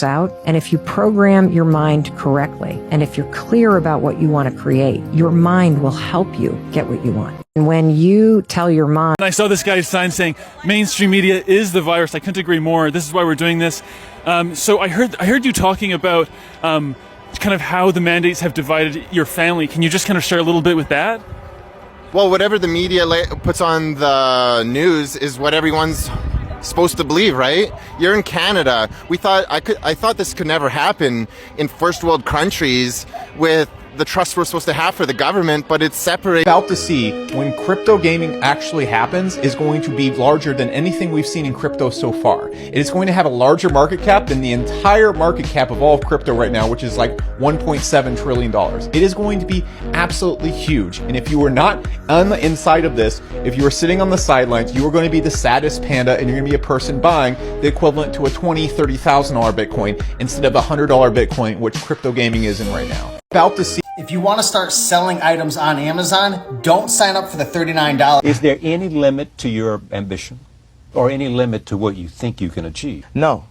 out. And if you program your mind correctly, and if you're clear about what you want to create, your mind will help you get what you want. And when you tell your mind... I saw this guy's sign saying, mainstream media is the virus. I couldn't agree more. This is why we're doing this. So I heard you talking about kind of how the mandates have divided your family. Can you just kind of share a little bit with that? Well, whatever the media puts on the news is what everyone's supposed to believe, right? You're in Canada. I thought this could never happen in first world countries with the trust we're supposed to have for the government, but it's separated. About to see when crypto gaming actually happens is going to be larger than anything we've seen in crypto so far. It is going to have a larger market cap than the entire market cap of all of crypto right now, which is like $1.7 trillion. It is going to be absolutely huge. And if you were not on the inside of this, if you were sitting on the sidelines, you are going to be the saddest panda, and you're going to be a person buying the equivalent to a $20,000, $30,000 Bitcoin instead of a $100 Bitcoin, which crypto gaming is in right now. About to see. If you want to start selling items on Amazon, don't sign up for the $39. Is there any limit to your ambition or any limit to what you think you can achieve? No,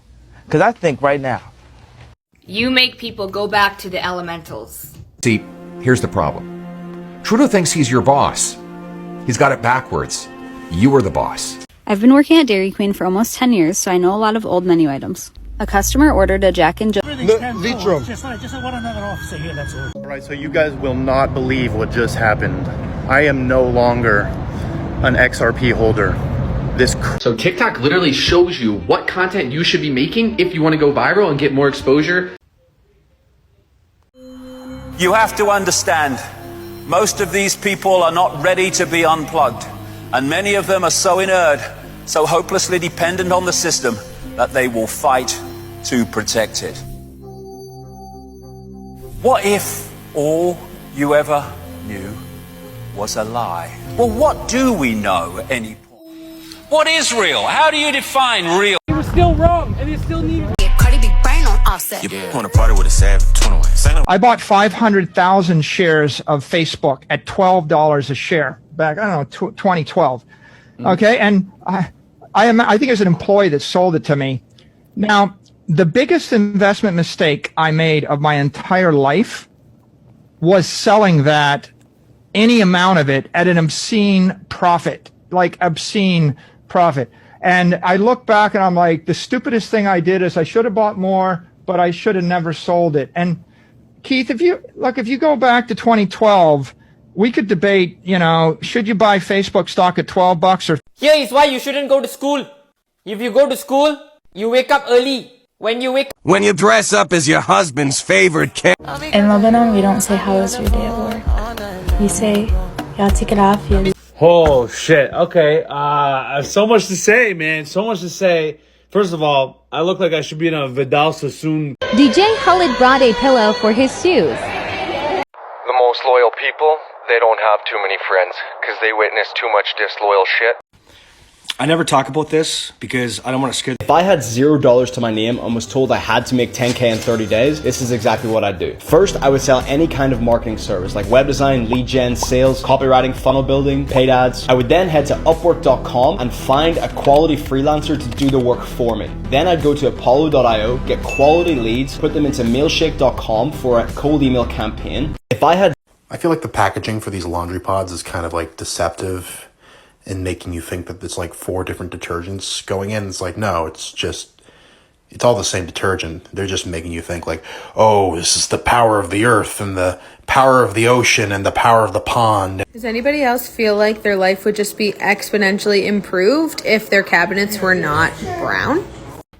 because I think right now. You make people go back to the elementals. See, here's the problem. Trudeau thinks he's your boss. He's got it backwards. You are the boss. I've been working at Dairy Queen for almost 10 years, so I know a lot of old menu items. A customer ordered a Jack and Jill. Vitrum. Just want another officer here, that's all. Alright, so you guys will not believe what just happened. I am no longer an XRP holder. So TikTok literally shows you what content you should be making if you want to go viral and get more exposure. You have to understand, most of these people are not ready to be unplugged. And many of them are so inert, so hopelessly dependent on the system, that they will fight to protect it. What if all you ever knew was a lie? Well, what do we know at any point? What is real? How do you define real? You were still wrong, and you still need Cardi B brain on Offset. You want to party with a savage 21. I bought 500,000 shares of Facebook at $12 a share back, I don't know, 2012. Okay, and I think it was an employee that sold it to me. Now, the biggest investment mistake I made of my entire life was selling that, any amount of it, at an obscene profit, like obscene profit. And I look back and I'm like, the stupidest thing I did is I should have bought more, but I should have never sold it. And Keith, if you go back to 2012, we could debate, should you buy Facebook stock at $12 or... Here is why you shouldn't go to school. If you go to school, you wake up early. When you dress up as your husband's favorite cat. In Lebanon, we don't say, how was your day at work? We say, Yatik al-Afiyah. Oh, shit. Okay. So much to say, man. So much to say. First of all, I look like I should be in a Vidal Sassoon. DJ Khaled brought a pillow for his shoes. The most loyal people, they don't have too many friends because they witness too much disloyal shit. I never talk about this because I don't want to scare. If I had $0 to my name and was told I had to make 10K in 30 days, this is exactly what I'd do. First, I would sell any kind of marketing service like web design, lead gen, sales, copywriting, funnel building, paid ads. I would then head to Upwork.com and find a quality freelancer to do the work for me. Then I'd go to Apollo.io, get quality leads, put them into Mailshake.com for a cold email campaign. I feel like the packaging for these laundry pods is kind of like deceptive and making you think that it's like 4 different detergents going in. It's like, no, it's all the same detergent. They're just making you think like, oh, this is the power of the earth and the power of the ocean and the power of the pond. Does anybody else feel like their life would just be exponentially improved if their cabinets were not brown?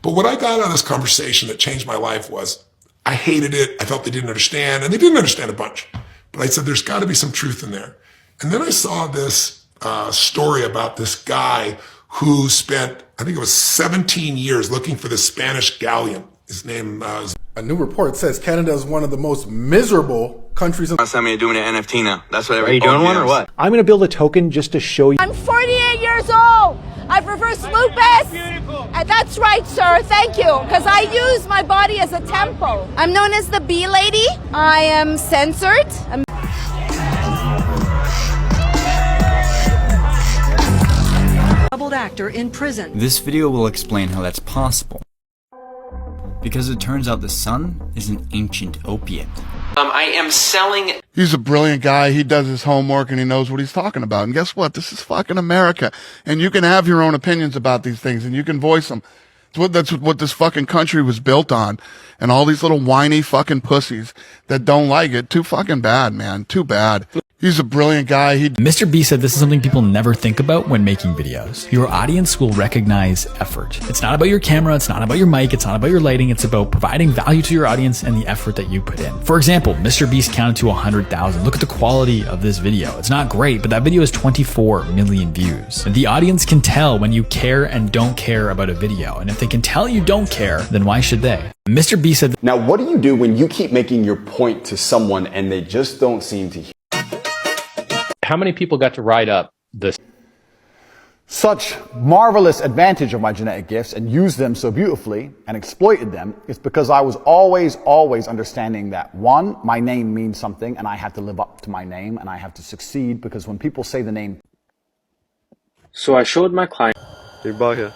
But what I got out of this conversation that changed my life was I hated it. I felt they didn't understand, and they didn't understand a bunch. But I said, there's got to be some truth in there. And then I saw this story about this guy who spent, I think it was 17 years looking for the Spanish galleon. His name A new report says Canada is one of the most miserable countries in... Last time you're doing an NFT now. That's what Are you doing one or what? I'm going to build a token just to show you. I'm 48 years old. I prefer lupus. And that's right, sir. Thank you. Because I use my body as a temple. I'm known as the bee lady. I am censored. Actor in prison. This video will explain how that's possible. because it turns out the sun is an ancient opiate. I am selling. He's a brilliant guy. He does his homework and he knows what he's talking about. And guess what? This is fucking America. And you can have your own opinions about these things and you can voice them. That's what this fucking country was built on. And all these little whiny fucking pussies that don't like it. Too fucking bad, man. Too bad. He's a brilliant guy. Mr. B said this is something people never think about when making videos. Your audience will recognize effort. It's not about your camera, it's not about your mic, it's not about your lighting, it's about providing value to your audience and the effort that you put in. For example, Mr. Beast counted to 100,000. Look at the quality of this video. It's not great, but that video has 24 million views. And the audience can tell when you care and don't care about a video. And if they can tell you don't care, then why should they? Mr. B said, now what do you do when you keep making your point to someone and they just don't seem to hear? How many people got to write up this? Such marvelous advantage of my genetic gifts and used them so beautifully and exploited them is because I was always understanding that, one, my name means something and I have to live up to my name and I have to succeed, because when people say the name. So I showed my client. Hey, Bahia.